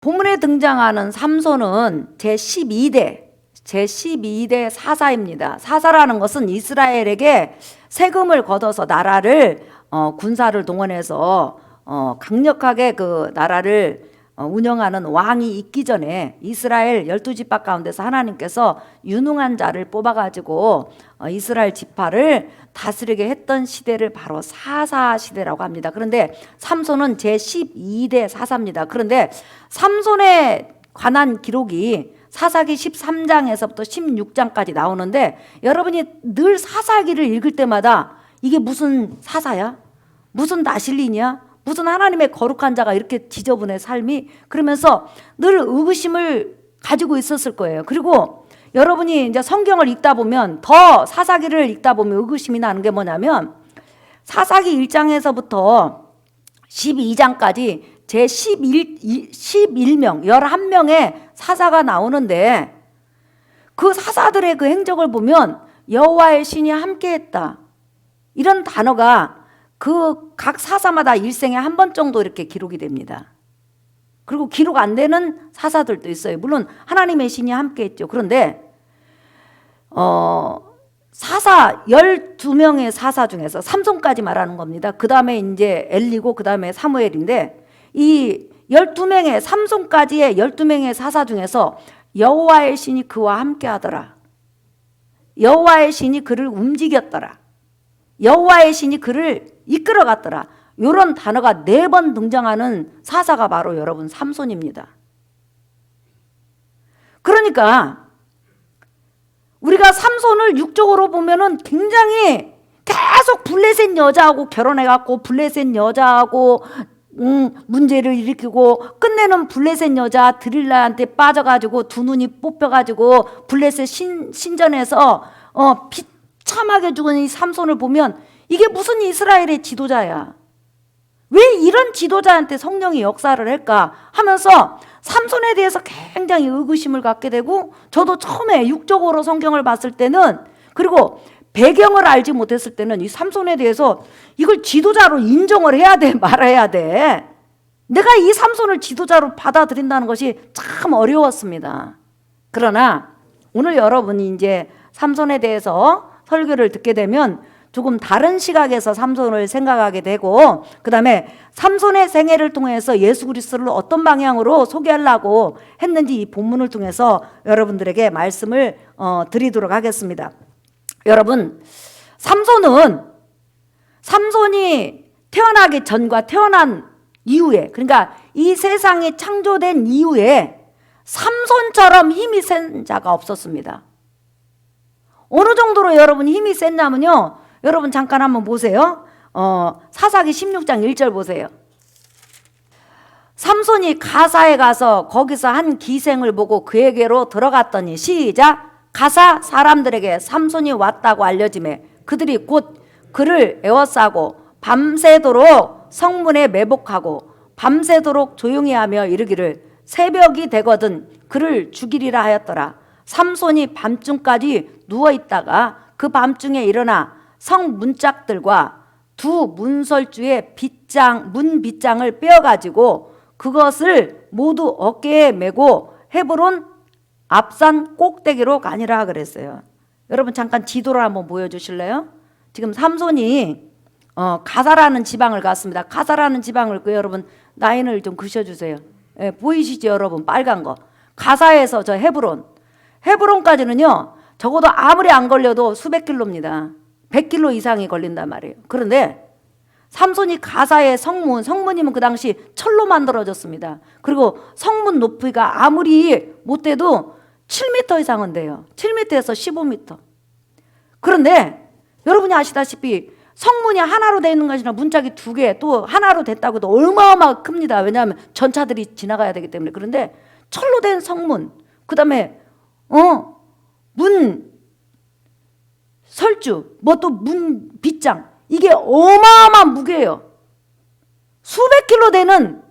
본문에 등장하는 삼손은 제12대 사사입니다. 사사라는 것은 이스라엘에게 세금을 걷어서 나라를 군사를 동원해서 강력하게 그 나라를 운영하는 왕이 있기 전에 이스라엘 12지파 가운데서 하나님께서 유능한 자를 뽑아가지고 이스라엘 지파를 다스리게 했던 시대를 바로 사사 시대라고 합니다. 그런데 삼손은 제12대 사사입니다. 그런데 삼손에 관한 기록이 사사기 13장에서부터 16장까지 나오는데, 여러분이 늘 사사기를 읽을 때마다 이게 무슨 사사야? 무슨 나실린이야? 무슨 하나님의 거룩한 자가 이렇게 지저분해 삶이? 그러면서 늘 의구심을 가지고 있었을 거예요. 그리고 여러분이 이제 성경을 읽다 보면, 더 사사기를 읽다 보면 의구심이 나는 게 뭐냐면, 사사기 1장에서부터 12장까지 제11명 11명의 사사가 나오는데, 그 사사들의 그 행적을 보면 여호와의 신이 함께했다, 이런 단어가 그 각 사사마다 일생에 한 번 정도 이렇게 기록이 됩니다. 그리고 기록 안 되는 사사들도 있어요. 물론 하나님의 신이 함께했죠. 그런데 사사 12명의 사사 중에서 삼손까지 말하는 겁니다. 그 다음에 이제 엘리고 그 다음에 사무엘인데, 이 12명의 삼손까지의 12명의 사사 중에서 여호와의 신이 그와 함께 하더라, 여호와의 신이 그를 움직였더라, 여호와의 신이 그를 이끌어갔더라, 이런 단어가 4번 등장하는 사사가 바로 여러분 삼손입니다. 그러니까 우리가 삼손을 육적으로 보면은 굉장히 계속 블레셋 여자하고 결혼해갖고 블레셋 여자하고 문제를 일으키고, 끝내는 블레셋 여자 드릴라한테 빠져가지고 두 눈이 뽑혀가지고 블레셋 신전에서 비참하게 죽은 이 삼손을 보면, 이게 무슨 이스라엘의 지도자야? 왜 이런 지도자한테 성령이 역사를 할까 하면서 삼손에 대해서 굉장히 의구심을 갖게 되고, 저도 처음에 육적으로 성경을 봤을 때는, 그리고 배경을 알지 못했을 때는 이 삼손에 대해서 이걸 지도자로 인정을 해야 돼, 말아야 돼, 내가 이 삼손을 지도자로 받아들인다는 것이 참 어려웠습니다. 그러나 오늘 여러분이 이제 삼손에 대해서 설교를 듣게 되면 조금 다른 시각에서 삼손을 생각하게 되고, 그 다음에 삼손의 생애를 통해서 예수 그리스도를 어떤 방향으로 소개하려고 했는지 이 본문을 통해서 여러분들에게 말씀을 드리도록 하겠습니다. 여러분, 삼손이 태어나기 전과 태어난 이후에, 그러니까 이 세상이 창조된 이후에 삼손처럼 힘이 센 자가 없었습니다. 어느 정도로 여러분 힘이 셌냐면요, 여러분 잠깐 한번 보세요. 사사기 16장 1절 보세요. 삼손이 가사에 가서 거기서 한 기생을 보고 그에게로 들어갔더니, 시작, 가사 사람들에게 삼손이 왔다고 알려지매 그들이 곧 그를 에워싸고 밤새도록 성문에 매복하고 밤새도록 조용히 하며 이르기를 새벽이 되거든 그를 죽이리라 하였더라. 삼손이 밤중까지 누워있다가 그 밤중에 일어나 성 문짝들과 두 문설주의 문빗장을 빼어가지고 그것을 모두 어깨에 메고 헤브론 앞산 꼭대기로 가니라 그랬어요. 여러분 잠깐 지도를 한번 보여주실래요? 지금 삼손이 가사라는 지방을 갔습니다. 가사라는 지방을 여러분 라인을 좀 그셔주세요. 예, 보이시죠 여러분, 빨간 거. 가사에서 저 헤브론까지는요 적어도 아무리 안 걸려도 수백 킬로입니다. 100킬로 이상이 걸린단 말이에요. 그런데 삼손이 가사의 성문이면 그 당시 철로 만들어졌습니다. 그리고 성문 높이가 아무리 못돼도 7m 이상은 돼요. 7m에서 15m. 그런데 여러분이 아시다시피 성문이 하나로 되어 있는 것이나 문짝이 2개 또 하나로 됐다고 해도 어마어마하게 큽니다. 왜냐하면 전차들이 지나가야 되기 때문에. 그런데 철로 된 성문, 그 다음에 문 설주, 또 문 빗장, 이게 어마어마한 무게예요. 수백 킬로 되는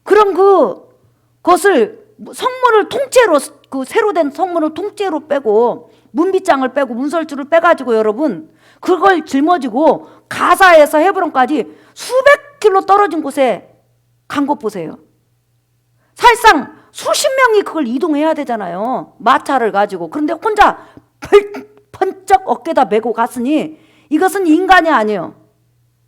그런 그것을 성문을 통째로, 그 새로 된 성문을 통째로 빼고 문빗장을 빼고 문설주를 빼가지고 여러분 그걸 짊어지고 가사에서 헤브론까지 수백 킬로 떨어진 곳에 간 것 보세요. 사실상 수십 명이 그걸 이동해야 되잖아요. 마차를 가지고. 그런데 혼자 번쩍 어깨다 메고 갔으니 이것은 인간이 아니에요.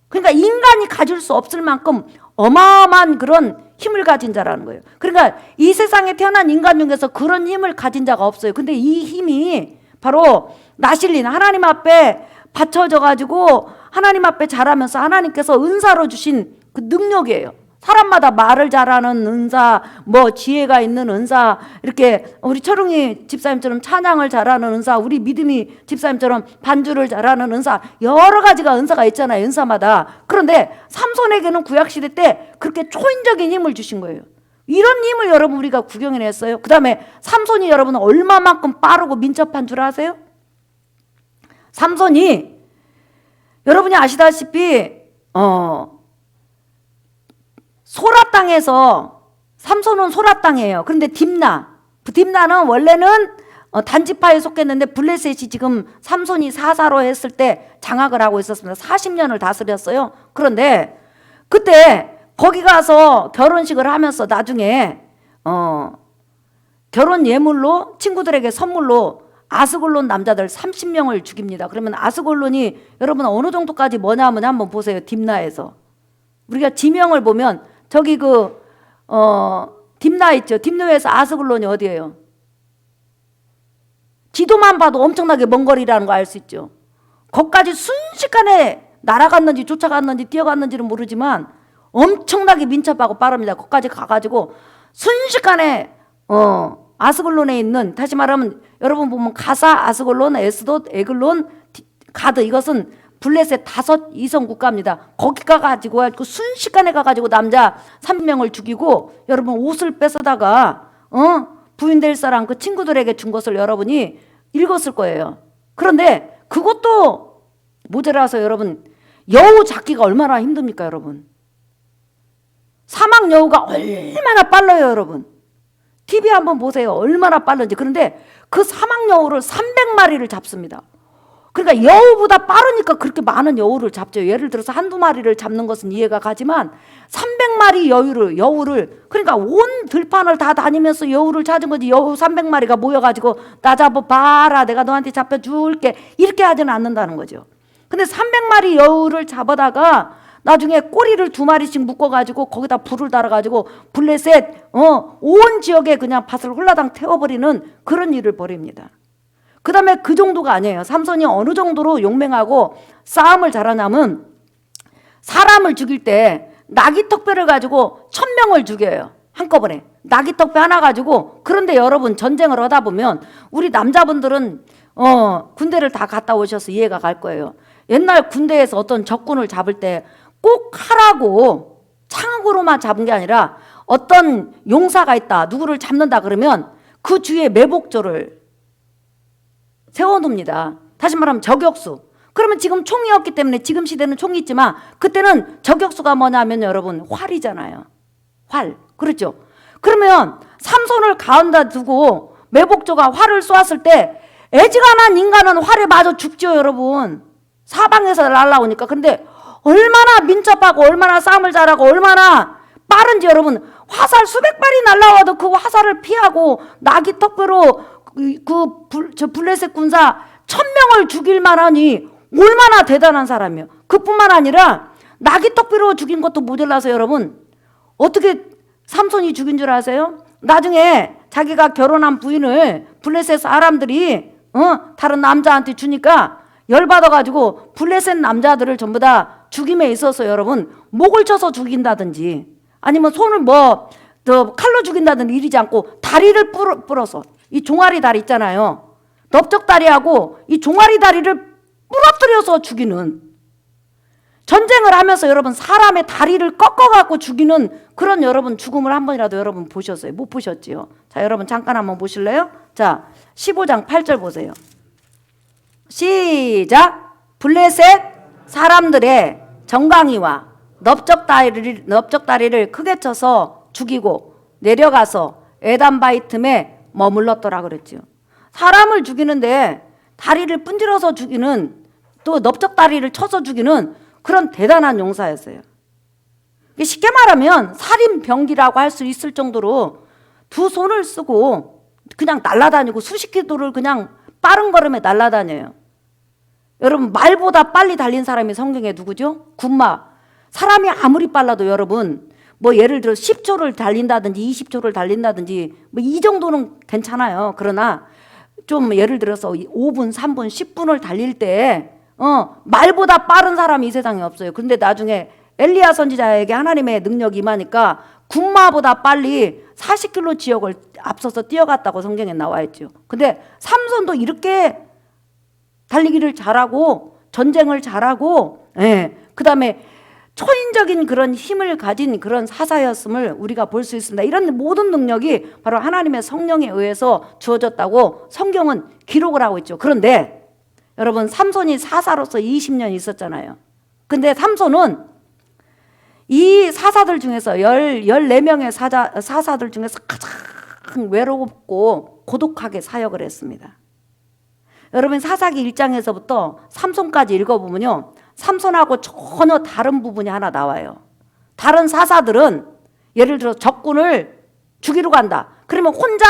그러니까 인간이 가질 수 없을 만큼 어마어마한 그런 힘을 가진 자라는 거예요. 그러니까 이 세상에 태어난 인간 중에서 그런 힘을 가진 자가 없어요. 근데 이 힘이 바로 나실린 하나님 앞에 받쳐져 가지고 하나님 앞에 자라면서 하나님께서 은사로 주신 그 능력이에요. 사람마다 말을 잘하는 은사, 뭐 지혜가 있는 은사, 이렇게 우리 철웅이 집사님처럼 찬양을 잘하는 은사, 우리 믿음이 집사님처럼 반주를 잘하는 은사, 여러 가지가 은사가 있잖아요. 은사마다. 그런데 삼손에게는 구약시대 때 그렇게 초인적인 힘을 주신 거예요. 이런 힘을 여러분 우리가 구경해냈어요. 그 다음에 삼손이 여러분 얼마만큼 빠르고 민첩한 줄 아세요? 삼손이 여러분이 아시다시피 소라 땅에서, 삼손은 소라 땅이에요. 그런데 딥나는 원래는 단지파에 속했는데 블레셋이 지금 삼손이 사사로 했을 때 장악을 하고 있었습니다. 40년을 다스렸어요. 그런데 그때 거기 가서 결혼식을 하면서 나중에 결혼 예물로 친구들에게 선물로 아스골론 남자들 30명을 죽입니다. 그러면 아스골론이 여러분 어느 정도까지 뭐냐면 한번 보세요. 딥나에서 우리가 지명을 보면 저기 딥나 있죠. 딥나에서 아스글론이 어디예요? 지도만 봐도 엄청나게 먼 거리라는 거 알 수 있죠. 거기까지 순식간에 날아갔는지 쫓아갔는지 뛰어갔는지는 모르지만 엄청나게 민첩하고 빠릅니다. 거기까지 가가지고 순식간에 아스글론에 있는, 다시 말하면 여러분 보면 가사, 아스글론, 에스돗, 에글론, 가드, 이것은 블레셋 5 이성 국가입니다. 거기 가가지고 순식간에 가가지고 남자 3명을 죽이고 여러분 옷을 뺏어다가 부인 될 사람 그 친구들에게 준 것을 여러분이 읽었을 거예요. 그런데 그것도 모자라서 여러분 여우 잡기가 얼마나 힘듭니까 여러분? 사막 여우가 얼마나 빨라요 여러분. TV 한번 보세요. 얼마나 빠른지. 그런데 그 사막 여우를 300마리를 잡습니다. 그러니까 여우보다 빠르니까 그렇게 많은 여우를 잡죠. 예를 들어서 한두 마리를 잡는 것은 이해가 가지만 300마리 여우를 그러니까 온 들판을 다 다니면서 여우를 찾은 거지. 여우 300마리가 모여가지고 나 잡아봐라, 내가 너한테 잡혀줄게, 이렇게 하지는 않는다는 거죠. 근데 300마리 여우를 잡아다가 나중에 꼬리를 2마리씩 묶어가지고 거기다 불을 달아가지고 블레셋 온 지역에 그냥 밭을 홀라당 태워버리는 그런 일을 벌입니다. 그 다음에 그 정도가 아니에요. 삼손이 어느 정도로 용맹하고 싸움을 잘하냐면 사람을 죽일 때 나귀턱뼈를 가지고 1000명을 죽여요. 한꺼번에 나귀턱뼈 하나 가지고. 그런데 여러분 전쟁을 하다 보면 우리 남자분들은 군대를 다 갔다 오셔서 이해가 갈 거예요. 옛날 군대에서 어떤 적군을 잡을 때 꼭 하라고 창으로만 잡은 게 아니라 어떤 용사가 있다, 누구를 잡는다 그러면 그 주위에 매복조를 세워둡니다. 다시 말하면 저격수. 그러면 지금 총이 없기 때문에 지금 시대는 총이 있지만 그때는 저격수가 뭐냐면 여러분 활이잖아요. 활. 그렇죠. 그러면 삼손을 가운데 두고 매복조가 활을 쏘았을 때 애지간한 인간은 활에 맞아 죽죠 여러분. 사방에서 날라오니까. 근데 얼마나 민첩하고 얼마나 싸움을 잘하고 얼마나 빠른지 여러분. 화살 수백 발이 날라와도 그 화살을 피하고 나귀턱뼈로 저 블레셋 군사 1000명을 죽일 만하니 얼마나 대단한 사람이에요. 그뿐만 아니라 나귀턱뼈로 죽인 것도 모자라서 여러분 어떻게 삼손이 죽인 줄 아세요? 나중에 자기가 결혼한 부인을 블레셋 사람들이 다른 남자한테 주니까 열받아가지고 블레셋 남자들을 전부 다 죽임에 있어서 여러분 목을 쳐서 죽인다든지 아니면 손을 칼로 죽인다든지 이러지 않고 다리를 부러서, 이 종아리 다리 있잖아요. 넓적다리하고 이 종아리 다리를 부러뜨려서 죽이는, 전쟁을 하면서 여러분 사람의 다리를 꺾어갖고 죽이는 그런 여러분 죽음을 한 번이라도 여러분 보셨어요? 못 보셨지요? 자, 여러분 잠깐 한번 보실래요? 자, 15장 8절 보세요. 시작. 블레셋 사람들의 정강이와 넓적다리를 크게 쳐서 죽이고 내려가서 에담바위 틈에 머물렀더라 그랬죠. 사람을 죽이는데 다리를 분질러서 죽이는, 또 넓적다리를 쳐서 죽이는 그런 대단한 용사였어요. 쉽게 말하면 살인병기라고 할 수 있을 정도로 두 손을 쓰고 그냥 날아다니고 수십 킬로를 그냥 빠른 걸음에 날아다녀요. 여러분, 말보다 빨리 달린 사람이 성경에 누구죠? 군마. 사람이 아무리 빨라도 여러분, 뭐 예를 들어 10초를 달린다든지 20초를 달린다든지 뭐 이 정도는 괜찮아요. 그러나 좀 예를 들어서 5분, 3분, 10분을 달릴 때 말보다 빠른 사람이 이 세상에 없어요. 그런데 나중에 엘리야 선지자에게 하나님의 능력이 임하니까 군마보다 빨리 40km 지역을 앞서서 뛰어갔다고 성경에 나와 있죠. 근데 삼손도 이렇게 달리기를 잘하고 전쟁을 잘하고, 그 다음에 초인적인 그런 힘을 가진 그런 사사였음을 우리가 볼 수 있습니다. 이런 모든 능력이 바로 하나님의 성령에 의해서 주어졌다고 성경은 기록을 하고 있죠. 그런데 여러분, 삼손이 사사로서 20년 있었잖아요. 근데 삼손은 이 사사들 중에서 14명의 사사들 중에서 가장 외롭고 고독하게 사역을 했습니다. 여러분, 사사기 1장에서부터 삼손까지 읽어보면요, 삼손하고 전혀 다른 부분이 하나 나와요. 다른 사사들은 예를 들어 적군을 죽이러 간다. 그러면 혼자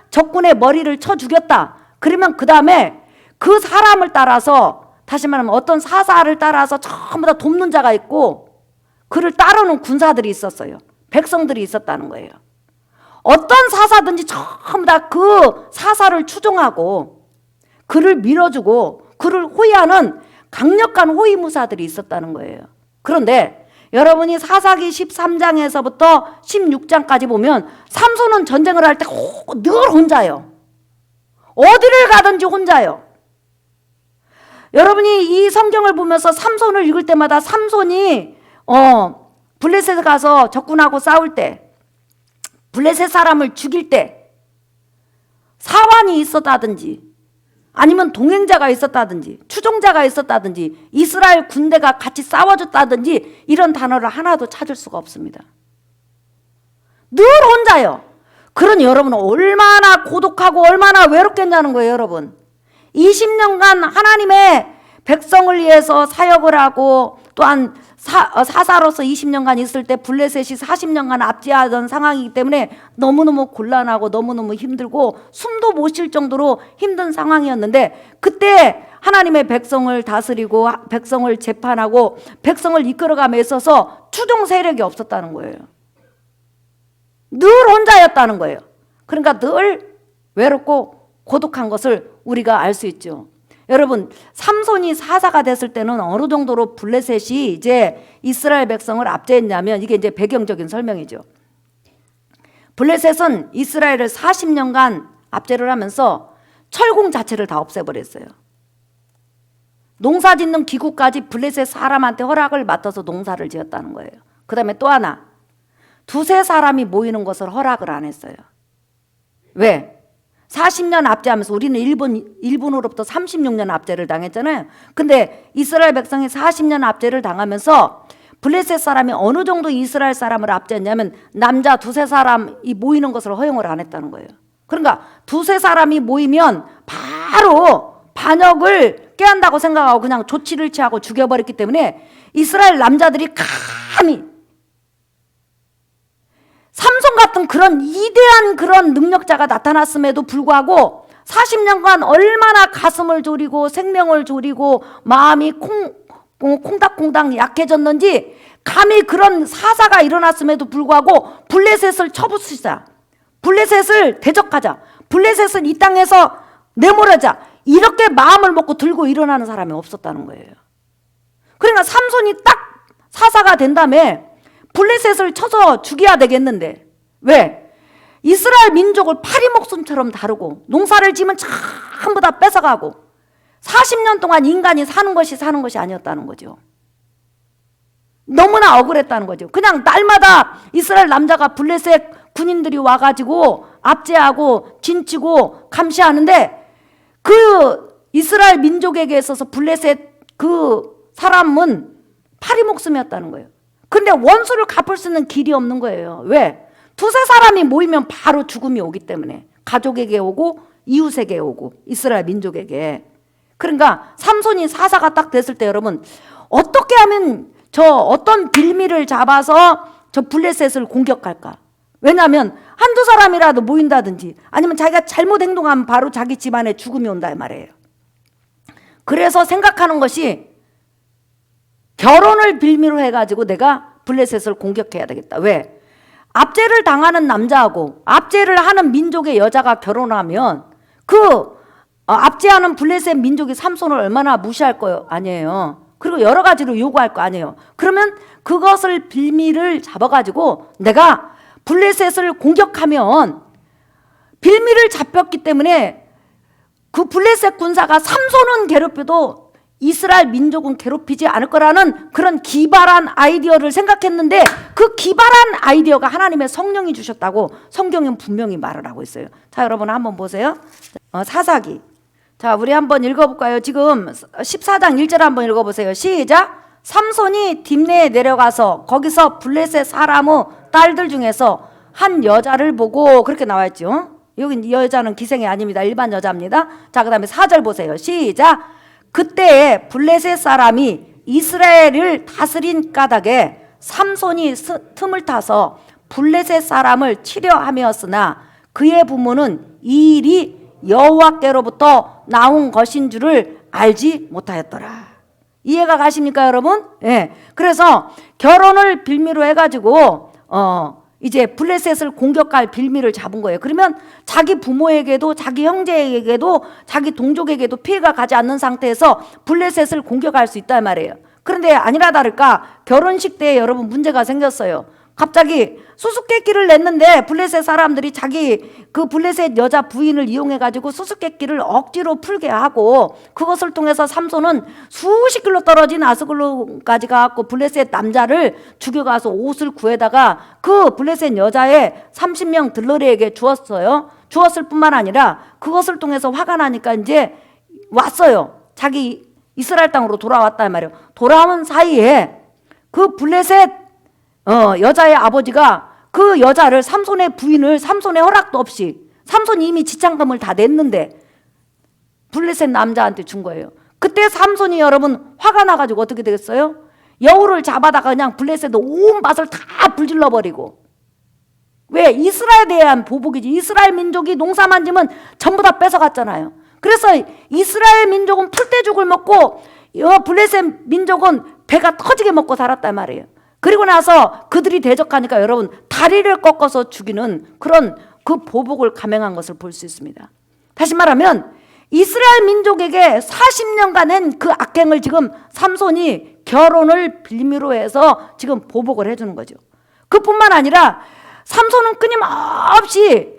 적군의 머리를 쳐 죽였다. 그러면 그 다음에 그 사람을 따라서, 다시 말하면 어떤 사사를 따라서 전부 다 돕는 자가 있고 그를 따르는 군사들이 있었어요. 백성들이 있었다는 거예요. 어떤 사사든지 전부 다 그 사사를 추종하고 그를 밀어주고 그를 호위하는 강력한 호위무사들이 있었다는 거예요. 그런데 여러분이 사사기 13장에서부터 16장까지 보면 삼손은 전쟁을 할 때 늘 혼자요. 어디를 가든지 혼자요. 여러분이 이 성경을 보면서 삼손을 읽을 때마다 삼손이 블레셋에 가서 적군하고 싸울 때, 블레셋 사람을 죽일 때 사환이 있었다든지 아니면 동행자가 있었다든지 추종자가 있었다든지 이스라엘 군대가 같이 싸워줬다든지 이런 단어를 하나도 찾을 수가 없습니다. 늘 혼자요. 그러니 여러분은 얼마나 고독하고 얼마나 외롭겠냐는 거예요. 여러분, 20년간 하나님의 백성을 위해서 사역을 하고 또한 사사로서 20년간 있을 때 블레셋이 40년간 압제하던 상황이기 때문에 너무너무 곤란하고 너무너무 힘들고 숨도 못 쉴 정도로 힘든 상황이었는데, 그때 하나님의 백성을 다스리고 백성을 재판하고 백성을 이끌어감에 있어서 추종 세력이 없었다는 거예요. 늘 혼자였다는 거예요. 그러니까 늘 외롭고 고독한 것을 우리가 알 수 있죠. 여러분, 삼손이 사사가 됐을 때는 어느 정도로 블레셋이 이제 이스라엘 백성을 압제했냐면, 이게 이제 배경적인 설명이죠. 블레셋은 이스라엘을 40년간 압제를 하면서 철공 자체를 다 없애버렸어요. 농사 짓는 기구까지 블레셋 사람한테 허락을 맡아서 농사를 지었다는 거예요. 그 다음에 또 하나, 두세 사람이 모이는 것을 허락을 안 했어요. 왜? 40년 압제하면서 우리는 일본으로부터 36년 압제를 당했잖아요. 근데 이스라엘 백성이 40년 압제를 당하면서 블레셋 사람이 어느 정도 이스라엘 사람을 압제했냐면 남자 두세 사람이 모이는 것을 허용을 안 했다는 거예요. 그러니까 두세 사람이 모이면 바로 반역을 깨한다고 생각하고 그냥 조치를 취하고 죽여버렸기 때문에 이스라엘 남자들이 감히 삼손 같은 그런 위대한 그런 능력자가 나타났음에도 불구하고 40년간 얼마나 가슴을 졸이고 생명을 졸이고 마음이 콩닥콩닥 약해졌는지 감히 그런 사사가 일어났음에도 불구하고 블레셋을 쳐부수자, 블레셋을 대적하자, 블레셋을 이 땅에서 내몰아자, 이렇게 마음을 먹고 들고 일어나는 사람이 없었다는 거예요. 그러니까 삼손이 딱 사사가 된 다음에 블레셋을 쳐서 죽여야 되겠는데, 왜? 이스라엘 민족을 파리 목숨처럼 다루고 농사를 지면 전부 다 뺏어가고 40년 동안 인간이 사는 것이 아니었다는 거죠. 너무나 억울했다는 거죠. 그냥 날마다 이스라엘 남자가 블레셋 군인들이 와가지고 압제하고 진치고 감시하는데 그 이스라엘 민족에게 있어서 블레셋 그 사람은 파리 목숨이었다는 거예요. 근데 원수를 갚을 수 있는 길이 없는 거예요. 왜? 두세 사람이 모이면 바로 죽음이 오기 때문에, 가족에게 오고 이웃에게 오고 이스라엘 민족에게. 그러니까 삼손이 사사가 딱 됐을 때 여러분, 어떻게 하면 저 어떤 빌미를 잡아서 저 블레셋을 공격할까? 왜냐하면 한두 사람이라도 모인다든지 아니면 자기가 잘못 행동하면 바로 자기 집안에 죽음이 온다 이 말이에요. 그래서 생각하는 것이 결혼을 빌미로 해가지고 내가 블레셋을 공격해야 되겠다. 왜? 압제를 당하는 남자하고 압제를 하는 민족의 여자가 결혼하면 그 압제하는 블레셋 민족이 삼손을 얼마나 무시할 거 아니에요. 그리고 여러 가지로 요구할 거 아니에요. 그러면 그것을 빌미를 잡아가지고 내가 블레셋을 공격하면 빌미를 잡혔기 때문에 그 블레셋 군사가 삼손은 괴롭혀도 이스라엘 민족은 괴롭히지 않을 거라는 그런 기발한 아이디어를 생각했는데 그 기발한 아이디어가 하나님의 성령이 주셨다고 성경은 분명히 말을 하고 있어요. 자, 여러분 한번 보세요. 사사기. 자, 우리 한번 읽어볼까요? 지금 14장 1절 한번 읽어보세요. 시작. 삼손이 딥내에 내려가서 거기서 블레셋 사람의 딸들 중에서 한 여자를 보고 그렇게 나와있죠. 여기 여자는 기생이 아닙니다. 일반 여자입니다. 자, 그 다음에 4절 보세요. 시작. 그때에 블레셋 사람이 이스라엘을 다스린 까닭에 삼손이 틈을 타서 블레셋 사람을 치려 함이었으나 그의 부모는 이 일이 여호와께로부터 나온 것인 줄을 알지 못하였더라. 이해가 가십니까, 여러분? 예. 그래서 결혼을 빌미로 해가지고 이제 블레셋을 공격할 빌미를 잡은 거예요. 그러면 자기 부모에게도 자기 형제에게도 자기 동족에게도 피해가 가지 않는 상태에서 블레셋을 공격할 수 있단 말이에요. 그런데 아니라 다를까 결혼식 때 여러분 문제가 생겼어요. 갑자기 수수께끼를 냈는데 블레셋 사람들이 자기 그 블레셋 여자 부인을 이용해 가지고 수수께끼를 억지로 풀게 하고 그것을 통해서 삼손은 수십 킬로 떨어진 아스글론까지 가고 블레셋 남자를 죽여가서 옷을 구해다가 그 블레셋 여자의 30명 들러리에게 주었어요. 주었을 뿐만 아니라 그것을 통해서 화가 나니까 이제 왔어요. 자기 이스라엘 땅으로 돌아왔단 말이에요. 돌아온 사이에 그 블레셋 여자의 아버지가 그 여자를 삼손의 부인을 삼손의 허락도 없이 삼손이 이미 지참금을 다 냈는데 블레셋 남자한테 준 거예요. 그때 삼손이 여러분 화가 나가지고 어떻게 되겠어요? 여우를 잡아다가 그냥 블레셋 온 밭을 다 불질러 버리고. 왜? 이스라엘에 대한 보복이지. 이스라엘 민족이 농사만 지면 전부 다 뺏어갔잖아요. 그래서 이스라엘 민족은 풀떼죽을 먹고 블레셋 민족은 배가 터지게 먹고 살았단 말이에요. 그리고 나서 그들이 대적하니까 여러분 다리를 꺾어서 죽이는 그런 그 보복을 감행한 것을 볼 수 있습니다. 다시 말하면 이스라엘 민족에게 40년간은 그 악행을 지금 삼손이 결혼을 빌미로 해서 지금 보복을 해주는 거죠. 그뿐만 아니라 삼손은 끊임없이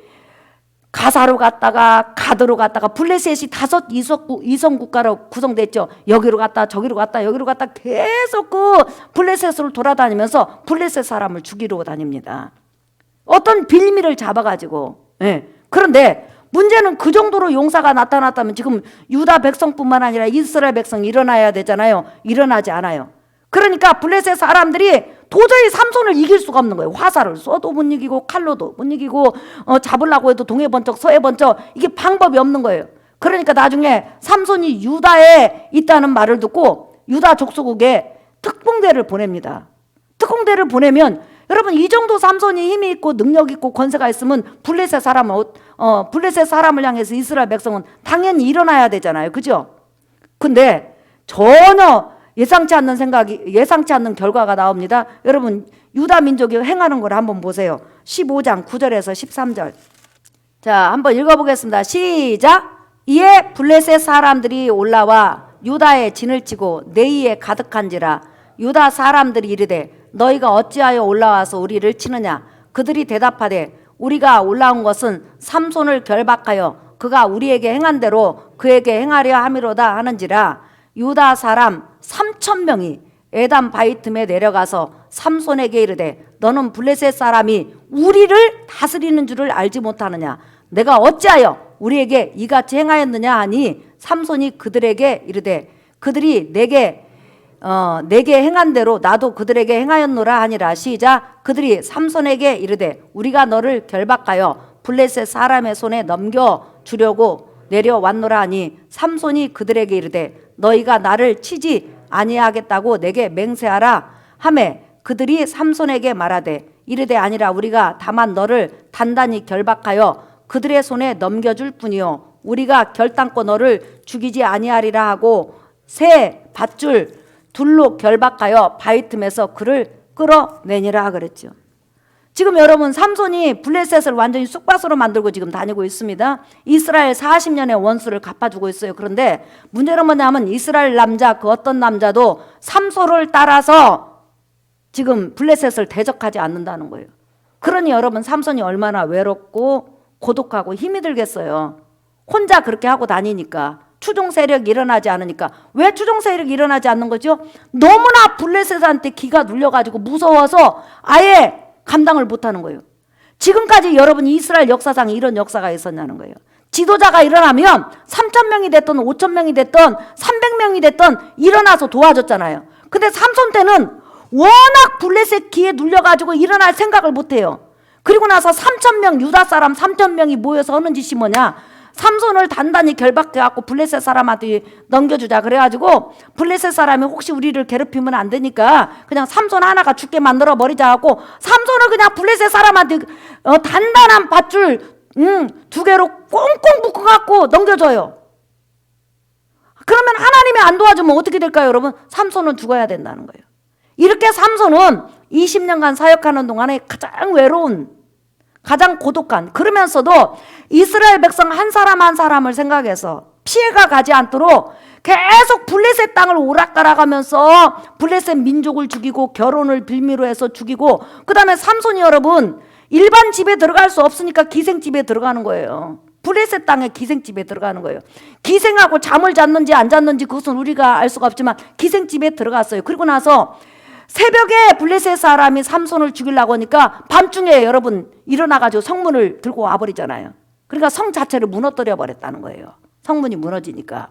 가사로 갔다가 가드로 갔다가 블레셋이 5 이성 국가로 구성됐죠. 여기로 갔다 저기로 갔다 여기로 갔다 계속 그 블레셋으로 돌아다니면서 블레셋 사람을 죽이러 다닙니다. 어떤 빌미를 잡아가지고. 예. 그런데 문제는 그 정도로 용사가 나타났다면 지금 유다 백성뿐만 아니라 이스라엘 백성이 일어나야 되잖아요. 일어나지 않아요. 그러니까 블레셋 사람들이 도저히 삼손을 이길 수가 없는 거예요. 화살을 쏘도 못 이기고 칼로도 못 이기고 잡으려고 해도 동해 번쩍 서해 번쩍 이게 방법이 없는 거예요. 그러니까 나중에 삼손이 유다에 있다는 말을 듣고 유다 족속국에 특공대를 보냅니다. 특공대를 보내면 여러분 이 정도 삼손이 힘이 있고 능력 있고 권세가 있으면 블레셋 사람을 향해서 이스라엘 백성은 당연히 일어나야 되잖아요. 그죠? 근데 전혀 예상치 않는 결과가 나옵니다. 여러분 유다 민족이 행하는 걸 한번 보세요. 15장 9절에서 13절. 자, 한번 읽어보겠습니다. 시작. 이에 블레셋 사람들이 올라와 유다에 진을 치고 네이에 가득한지라 유다 사람들이 이르되 너희가 어찌하여 올라와서 우리를 치느냐. 그들이 대답하되 우리가 올라온 것은 삼손을 결박하여 그가 우리에게 행한 대로 그에게 행하려 함이로다 하는지라. 유다 사람 3,000명이 에담 바이틈에 내려가서 삼손에게 이르되 너는 블레셋 사람이 우리를 다스리는 줄을 알지 못하느냐. 내가 어찌하여 우리에게 이같이 행하였느냐 하니 삼손이 그들에게 이르되 그들이 내게 행한 대로 나도 그들에게 행하였노라 하니라. 시작. 그들이 삼손에게 이르되 우리가 너를 결박하여 블레셋 사람의 손에 넘겨주려고 내려왔노라 하니 삼손이 그들에게 이르되 너희가 나를 치지 아니하겠다고 내게 맹세하라 하매 그들이 삼손에게 말하되 이르되 아니라 우리가 다만 너를 단단히 결박하여 그들의 손에 넘겨줄 뿐이요 우리가 결단코 너를 죽이지 아니하리라 하고 새 밧줄 둘로 결박하여 바위 틈에서 그를 끌어내니라 그랬죠. 지금 여러분 삼손이 블레셋을 완전히 쑥밭으로 만들고 지금 다니고 있습니다. 이스라엘 40년의 원수를 갚아주고 있어요. 그런데 문제는 뭐냐면 이스라엘 남자 그 어떤 남자도 삼손을 따라서 지금 블레셋을 대적하지 않는다는 거예요. 그러니 여러분 삼손이 얼마나 외롭고 고독하고 힘이 들겠어요. 혼자 그렇게 하고 다니니까 추종 세력이 일어나지 않으니까. 왜 추종 세력이 일어나지 않는 거죠? 너무나 블레셋한테 기가 눌려가지고 무서워서 아예 감당을 못하는 거예요. 지금까지 여러분 이스라엘 역사상에 이런 역사가 있었냐는 거예요. 지도자가 일어나면 3,000명이 됐든 5,000명이 됐든 300명이 됐든 일어나서 도와줬잖아요. 근데 삼손 때는 워낙 블레셋 기에 눌려가지고 일어날 생각을 못해요. 그리고 나서 3,000명 유다 사람 3,000명이 모여서 하는 짓이 뭐냐, 삼손을 단단히 결박해갖고 블레셋 사람한테 넘겨주자 그래가지고 블레셋 사람이 혹시 우리를 괴롭히면 안 되니까 그냥 삼손 하나가 죽게 만들어 버리자 하고 삼손을 그냥 블레셋 사람한테 단단한 밧줄 2개로 꽁꽁 묶어갖고 넘겨줘요. 그러면 하나님이 안 도와주면 어떻게 될까요 여러분? 삼손은 죽어야 된다는 거예요. 이렇게 삼손은 20년간 사역하는 동안에 가장 외로운, 가장 고독한, 그러면서도 이스라엘 백성 한 사람 한 사람을 생각해서 피해가 가지 않도록 계속 블레셋 땅을 오락가락하면서 블레셋 민족을 죽이고 결혼을 빌미로 해서 죽이고, 그 다음에 삼손이 여러분 일반 집에 들어갈 수 없으니까 기생집에 들어가는 거예요. 블레셋 땅에 기생집에 들어가는 거예요. 기생하고 잠을 잤는지 안 잤는지 그것은 우리가 알 수가 없지만 기생집에 들어갔어요. 그리고 나서 새벽에 블레셋 사람이 삼손을 죽이려고 하니까 밤중에 여러분 일어나가지고 성문을 들고 와버리잖아요. 그러니까 성 자체를 무너뜨려 버렸다는 거예요. 성문이 무너지니까.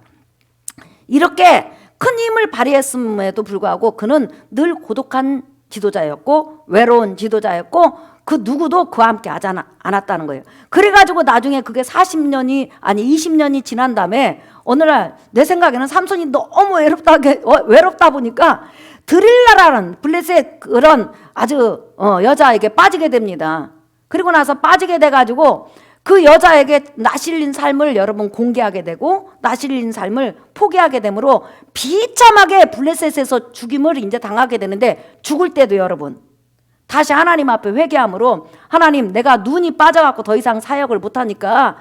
이렇게 큰 힘을 발휘했음에도 불구하고 그는 늘 고독한 지도자였고 외로운 지도자였고 그 누구도 그와 함께 하지 않았다는 거예요. 그래가지고 나중에 그게 40년이 아니 20년이 지난 다음에 어느 날 내 생각에는 삼손이 너무 외롭다 보니까 드릴라라는 블레셋 그런 아주 여자에게 빠지게 됩니다. 그리고 나서 빠지게 돼가지고 그 여자에게 나실린 삶을 여러분 공개하게 되고 나실린 삶을 포기하게 되므로 비참하게 블레셋에서 죽임을 이제 당하게 되는데, 죽을 때도 여러분 다시 하나님 앞에 회개함으로 하나님 내가 눈이 빠져갖고 더 이상 사역을 못하니까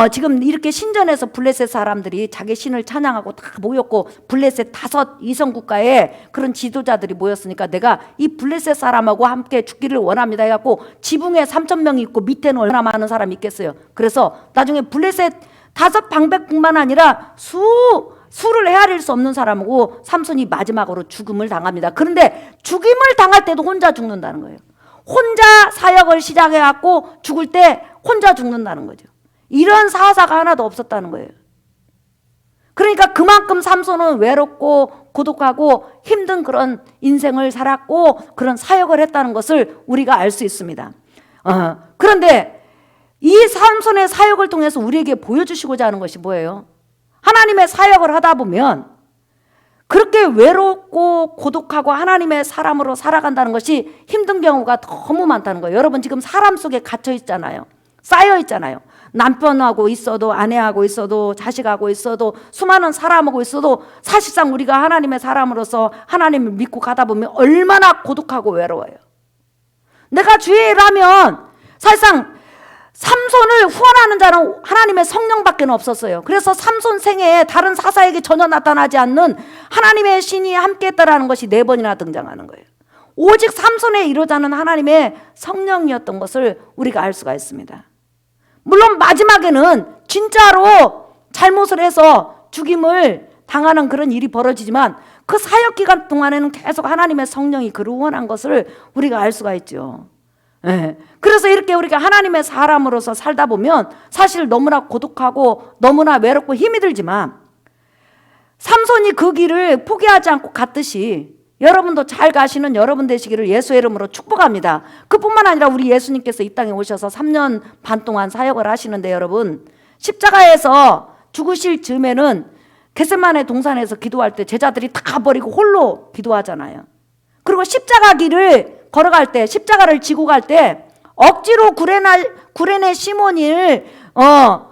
지금 이렇게 신전에서 블레셋 사람들이 자기 신을 찬양하고 다 모였고 블레셋 5 이성국가에 그런 지도자들이 모였으니까 내가 이 블레셋 사람하고 함께 죽기를 원합니다 해갖고 지붕에 3,000명이 있고 밑에는 얼마나 많은 사람이 있겠어요. 그래서 나중에 블레셋 5 방백뿐만 아니라 수를 헤아릴 수 없는 사람하고 삼손이 마지막으로 죽음을 당합니다. 그런데 죽임을 당할 때도 혼자 죽는다는 거예요. 혼자 사역을 시작해갖고 죽을 때 혼자 죽는다는 거죠. 이런 사사가 하나도 없었다는 거예요. 그러니까 그만큼 삼손은 외롭고 고독하고 힘든 그런 인생을 살았고 그런 사역을 했다는 것을 우리가 알 수 있습니다. 그런데 이 삼손의 사역을 통해서 우리에게 보여주시고자 하는 것이 뭐예요? 하나님의 사역을 하다 보면 그렇게 외롭고 고독하고 하나님의 사람으로 살아간다는 것이 힘든 경우가 너무 많다는 거예요. 여러분 지금 사람 속에 갇혀 있잖아요. 쌓여 있잖아요. 남편하고 있어도 아내하고 있어도 자식하고 있어도 수많은 사람하고 있어도 사실상 우리가 하나님의 사람으로서 하나님을 믿고 가다 보면 얼마나 고독하고 외로워요. 내가 주의 일하면 사실상 삼손을 후원하는 자는 하나님의 성령밖에 없었어요. 그래서 삼손 생애에 다른 사사에게 전혀 나타나지 않는 하나님의 신이 함께했다라는 것이 4번이나 등장하는 거예요. 오직 삼손의 이루자는 하나님의 성령이었던 것을 우리가 알 수가 있습니다. 물론 마지막에는 진짜로 잘못을 해서 죽임을 당하는 그런 일이 벌어지지만 그 사역 기간 동안에는 계속 하나님의 성령이 그를 후원한 것을 우리가 알 수가 있죠. 네. 그래서 이렇게 우리가 하나님의 사람으로서 살다 보면 사실 너무나 고독하고 너무나 외롭고 힘이 들지만 삼손이 그 길을 포기하지 않고 갔듯이 여러분도 잘 가시는 여러분 되시기를 예수의 이름으로 축복합니다. 그뿐만 아니라 우리 예수님께서 이 땅에 오셔서 3년 반 동안 사역을 하시는데 여러분 십자가에서 죽으실 즈음에는 겟세마네 동산에서 기도할 때 제자들이 다 버리고 홀로 기도하잖아요. 그리고 십자가 길을 걸어갈 때, 십자가를 지고 갈 때 억지로 구레네 시몬을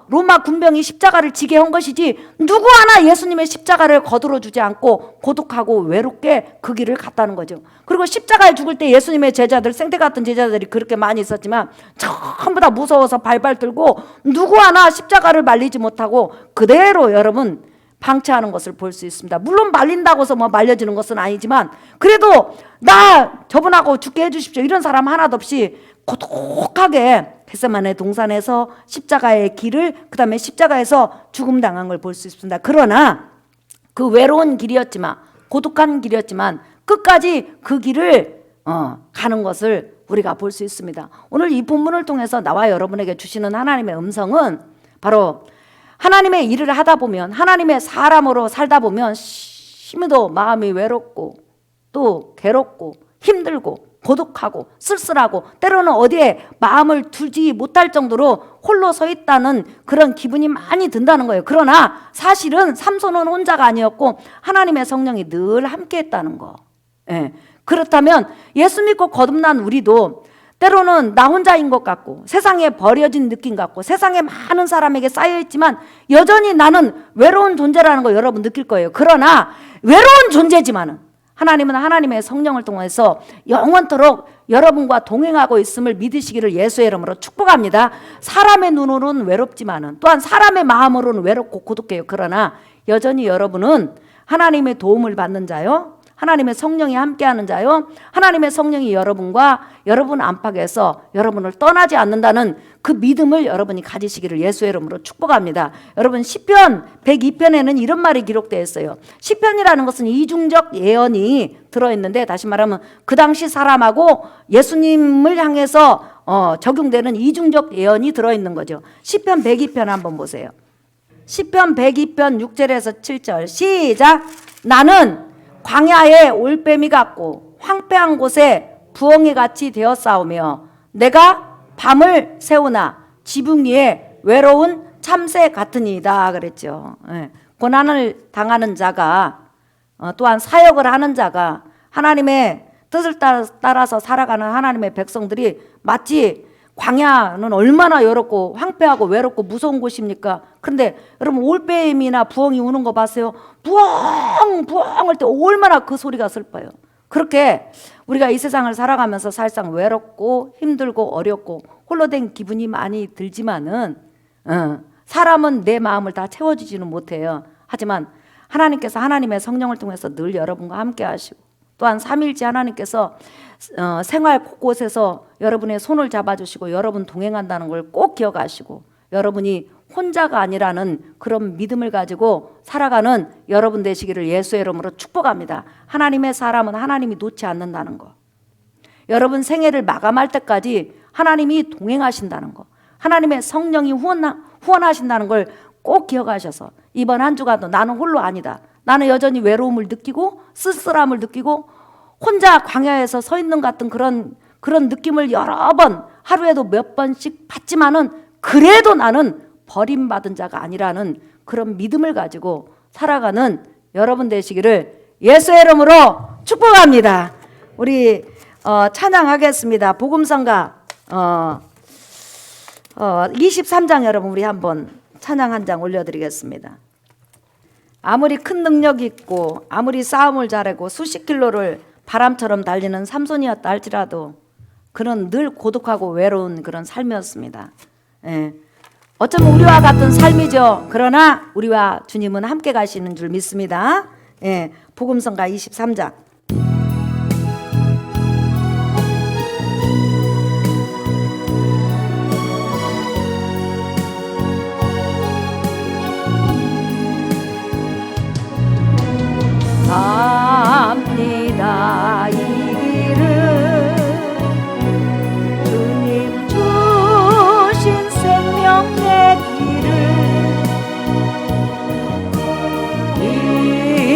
로마 군병이 십자가를 지게 한 것이지 누구 하나 예수님의 십자가를 거두어 주지 않고 고독하고 외롭게 그 길을 갔다는 거죠. 그리고 십자가에 죽을 때 예수님의 제자들, 생태 같은 제자들이 그렇게 많이 있었지만 전부 다 무서워서 발발 떨고 누구 하나 십자가를 말리지 못하고 그대로 여러분 방치하는 것을 볼 수 있습니다. 물론 말린다고 해서 뭐 말려지는 것은 아니지만 그래도 나 저분하고 죽게 해주십시오 이런 사람 하나도 없이 고독하게 겟세마네 동산에서 십자가의 길을, 그 다음에 십자가에서 죽음 당한 걸 볼 수 있습니다. 그러나 그 외로운 길이었지만, 고독한 길이었지만 끝까지 그 길을 가는 것을 우리가 볼 수 있습니다. 오늘 이 본문을 통해서 나와 여러분에게 주시는 하나님의 음성은 바로 하나님의 일을 하다 보면, 하나님의 사람으로 살다 보면 심히도 마음이 외롭고 또 괴롭고 힘들고 고독하고 쓸쓸하고 때로는 어디에 마음을 두지 못할 정도로 홀로 서 있다는 그런 기분이 많이 든다는 거예요. 그러나 사실은 삼손은 혼자가 아니었고 하나님의 성령이 늘 함께 했다는 거. 예. 그렇다면 예수 믿고 거듭난 우리도 때로는 나 혼자인 것 같고 세상에 버려진 느낌 같고 세상에 많은 사람에게 쌓여있지만 여전히 나는 외로운 존재라는 거 여러분 느낄 거예요. 그러나 외로운 존재지만은 하나님은 하나님의 성령을 통해서 영원토록 여러분과 동행하고 있음을 믿으시기를 예수의 이름으로 축복합니다. 사람의 눈으로는 외롭지만은 또한 사람의 마음으로는 외롭고 고독해요. 그러나 여전히 여러분은 하나님의 도움을 받는 자요, 하나님의 성령이 함께하는 자요, 하나님의 성령이 여러분과 여러분 안팎에서 여러분을 떠나지 않는다는 그 믿음을 여러분이 가지시기를 예수의 이름으로 축복합니다. 여러분 시편 102편에는 이런 말이 기록되어 있어요. 시편이라는 것은 이중적 예언이 들어있는데, 다시 말하면 그 당시 사람하고 예수님을 향해서 적용되는 이중적 예언이 들어있는 거죠. 시편 102편 한번 보세요. 시편 102편 6절에서 7절 시작. 나는 광야에 올빼미 같고 황폐한 곳에 부엉이 같이 되었사오며 내가 밤을 새우나 지붕 위에 외로운 참새 같으니이다 그랬죠. 예. 고난을 당하는 자가 또한 사역을 하는 자가 하나님의 뜻을 따라서 살아가는 하나님의 백성들이 마치 광야는 얼마나 외롭고 황폐하고 외롭고 무서운 곳입니까? 그런데 여러분 올빼미나 부엉이 우는 거 봤어요? 부엉 부엉 할 때 얼마나 그 소리가 슬퍼요. 그렇게 우리가 이 세상을 살아가면서 사실상 외롭고 힘들고 어렵고 홀로 된 기분이 많이 들지만은 사람은 내 마음을 다 채워주지는 못해요. 하지만 하나님께서 하나님의 성령을 통해서 늘 여러분과 함께 하시고 또한 삼일째 하나님께서 생활 곳곳에서 여러분의 손을 잡아주시고 여러분 동행한다는 걸 꼭 기억하시고 여러분이 혼자가 아니라는 그런 믿음을 가지고 살아가는 여러분 되시기를 예수의 이름으로 축복합니다. 하나님의 사람은 하나님이 놓지 않는다는 거, 여러분 생애를 마감할 때까지 하나님이 동행하신다는 거, 하나님의 성령이 후원하신다는 걸 꼭 기억하셔서 이번 한 주간도 나는 홀로 아니다, 나는 여전히 외로움을 느끼고 쓸쓸함을 느끼고 혼자 광야에서 서 있는 같은 그런 느낌을 여러 번 하루에도 몇 번씩 받지만은 그래도 나는 버림받은 자가 아니라는 그런 믿음을 가지고 살아가는 여러분 되시기를 예수의 이름으로 축복합니다. 우리 찬양하겠습니다. 복음성가 23장 여러분 우리 한번 찬양 한 장 올려드리겠습니다. 아무리 큰 능력이 있고 아무리 싸움을 잘하고 수십 킬로를 바람처럼 달리는 삼손이었다 할지라도 그는 늘 고독하고 외로운 그런 삶이었습니다. 예. 어쩌면 우리와 같은 삶이죠. 그러나 우리와 주님은 함께 가시는 줄 믿습니다. 예. 복음성가 23장 갑니다 이 길은 주님 주신 생명의 길을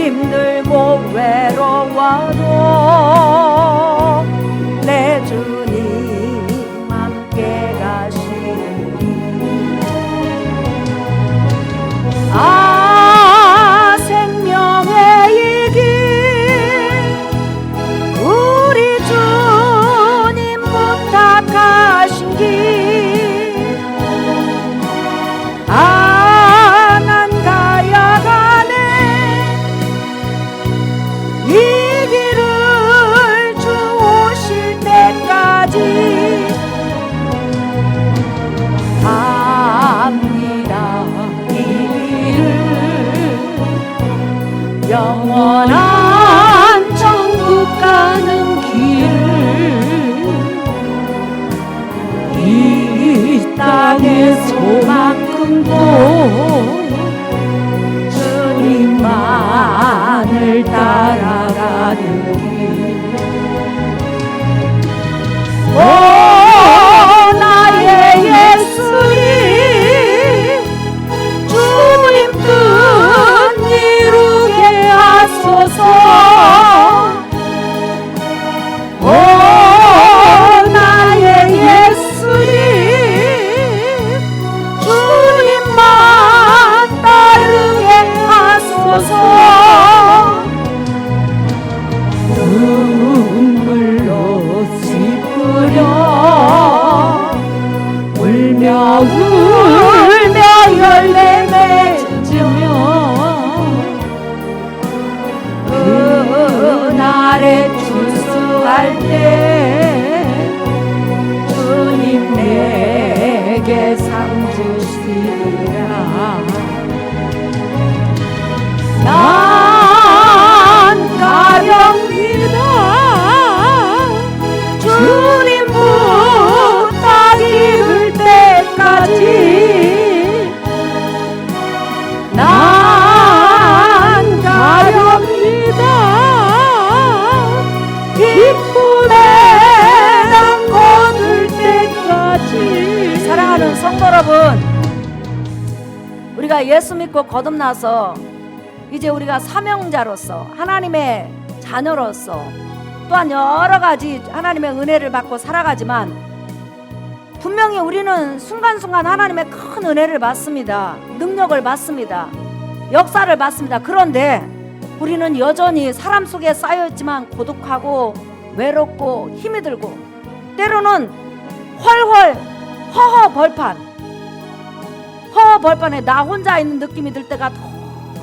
힘들고 외로워 주님만을 따라가는 길. 오 나의 예수님 주님 뜻 이루게 하소서. 오 나의 예수님 주님만 따르게 하소서. 눈물로 짚으려 울며 울며 열매 맺으며 그날에 추수할 때 주님 내게 상 주시리라. 난 가렵니다. 주님 부탁 이룰 때까지 난 가렵니다. 기쁨에 거둘 때까지. 사랑하는 성도 여러분, 우리가 예수 믿고 거듭나서 이제 우리가 사명자로서 하나님의 자녀로서 또한 여러 가지 하나님의 은혜를 받고 살아가지만 분명히 우리는 순간순간 하나님의 큰 은혜를 받습니다. 능력을 받습니다. 역사를 받습니다. 그런데 우리는 여전히 사람 속에 쌓여있지만 고독하고 외롭고 힘이 들고 때로는 훨훨 허허벌판에 나 혼자 있는 느낌이 들 때가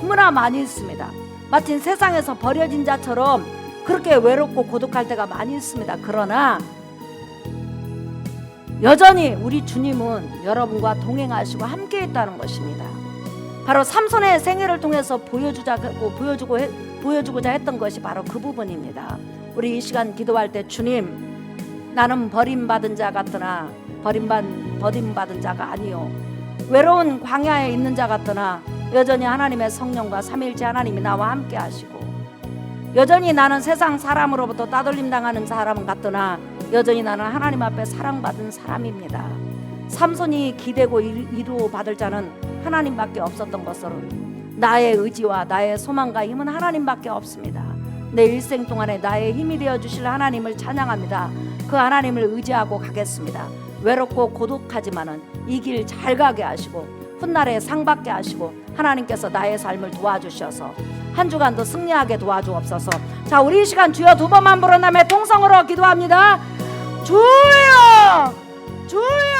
너무나 많이 있습니다. 마치 세상에서 버려진 자처럼 그렇게 외롭고 고독할 때가 많이 있습니다. 그러나 여전히 우리 주님은 여러분과 동행하시고 함께 있다는 것입니다. 바로 삼손의 생애를 통해서 보여주고자 했던 것이 바로 그 부분입니다. 우리 이 시간 기도할 때 주님, 나는 버림받은 자 같으나 버림받은 자가 아니요 외로운 광야에 있는 자 같으나 여전히 하나님의 성령과 삼위일체 하나님이 나와 함께 하시고 여전히 나는 세상 사람으로부터 따돌림 당하는 사람 같으나 여전히 나는 하나님 앞에 사랑받은 사람입니다. 삼손이 기대고 이루어받을 자는 하나님밖에 없었던 것으로 나의 의지와 나의 소망과 힘은 하나님밖에 없습니다. 내 일생 동안에 나의 힘이 되어주실 하나님을 찬양합니다. 그 하나님을 의지하고 가겠습니다. 외롭고 고독하지만은 이 길 잘 가게 하시고 훗날에 상 받게 하시고 하나님께서 나의 삶을 도와주셔서 한 주간도 승리하게 도와주옵소서. 자, 우리 이 시간 주여 두 번만 부른 다음에 통성으로 기도합니다. 주여 주여